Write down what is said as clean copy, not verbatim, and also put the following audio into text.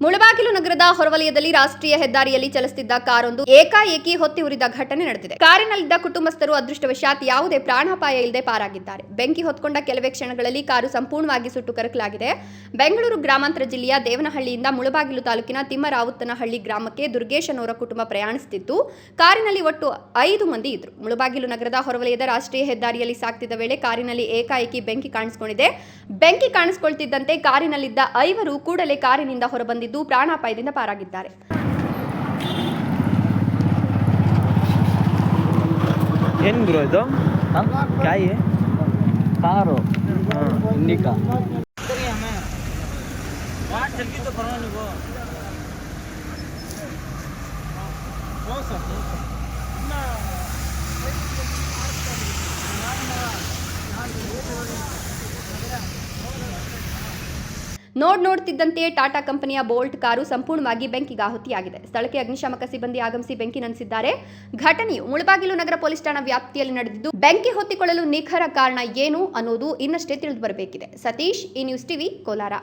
ಮುಳಬಾಗಿಲು ನಗರದ ಹೊರವಲಯದಲ್ಲಿ ರಾಷ್ಟ್ರೀಯ ಹೆದ್ದಾರಿಯಲ್ಲಿ ಚಲಿಸುತ್ತಿದ್ದ ಕಾರೊಂದು ಏಕಾಏಕಿ ಹೊತ್ತಿ ಉರಿದ ಘಟನೆ ನಡೆದಿದೆ. ಕಾರಿನಲ್ಲಿದ್ದ ಕುಟುಂಬಸ್ಥರು ಅದೃಷ್ಟವಶಾತ್ ಯಾವುದೇ ಪ್ರಾಣಾಪಾಯ ಇಲ್ಲದೆ ಪಾರಾಗಿದ್ದಾರೆ. ಬೆಂಕಿ ಹೊತ್ಕೊಂಡ ಕೆಲವೇ ಕ್ಷಣಗಳಲ್ಲಿ ಕಾರು ಸಂಪೂರ್ಣವಾಗಿ ಸುಟ್ಟು ಕರಕಲಾಗಿದೆ. ಬೆಂಗಳೂರು ಗ್ರಾಮಾಂತರ ಜಿಲ್ಲೆಯ ದೇವನಹಳ್ಳಿಯಿಂದ ಮುಳಬಾಗಿಲು ತಾಲೂಕಿನ ತಿಮ್ಮರಾವುತನಹಳ್ಳಿ ಗ್ರಾಮಕ್ಕೆ ದುರ್ಗೇಶ್ ಅವರ ಕುಟುಂಬ ಪ್ರಯಾಣಿಸುತ್ತಿದ್ದು, ಕಾರಿನಲ್ಲಿ ಒಟ್ಟು 5 ಮಂದಿ ಇದ್ರು. ಮುಳಬಾಗಿಲು ನಗರದ ಹೊರವಲಯದ ರಾಷ್ಟ್ರೀಯ ಹೆದ್ದಾರಿಯಲ್ಲಿ ಸಾಗ್ತಿದ್ದ ವೇಳೆ ಕಾರಿನಲ್ಲಿ ಏಕಾಏಕಿ ಬೆಂಕಿ ಕಾಣಿಸಿಕೊಂಡಿದೆ. ಬೆಂಕಿ ಕಾಣಿಸಿಕೊಳ್ತಿದ್ದಂತೆ ಕಾರಿನಲ್ಲಿದ್ದ 5 ಕೂಡಲೇ ಕಾರಿನಿಂದ ಹೊರಬಂದಿದ್ದು ಪ್ರಾಣಾಪಾಯದಿಂದ ಪಾರಾಗಿದ್ದಾರೆ. ಏನು ಗುರು ಇದು? ಕಾಯಿ ಕಾರು ಇಂಡಿಕಾ ನೋಡ್ತಿದ್ದಂತೆಯೇ ಟಾಟಾ ಕಂಪನಿಯ ಬೋಲ್ಟ್ ಕಾರು ಸಂಪೂರ್ಣವಾಗಿ ಬೆಂಕಿಗಾಹುತಿಯಾಗಿದೆ. ಸ್ಥಳಕ್ಕೆ ಅಗ್ನಿಶಾಮಕ ಸಿಬ್ಬಂದಿ ಆಗಮಿಸಿ ಬೆಂಕಿ ನಂದಿಸಿದ್ದಾರೆ. ಘಟನೆಯು ಮುಳಬಾಗಿಲು ನಗರ ಪೊಲೀಸ್ ಠಾಣಾ ವ್ಯಾಪ್ತಿಯಲ್ಲಿ ನಡೆದಿದ್ದು, ಬೆಂಕಿ ಹೊತ್ತಿಕೊಳ್ಳಲು ನಿಖರ ಕಾರಣ ಏನು ಅನ್ನೋದು ಇನ್ನಷ್ಟೇ ತಿಳಿದು ಬರಬೇಕಿದೆ. ಸತೀಶ್, ಈ ನ್ಯೂಸ್ ಟಿವಿ, ಕೋಲಾರ.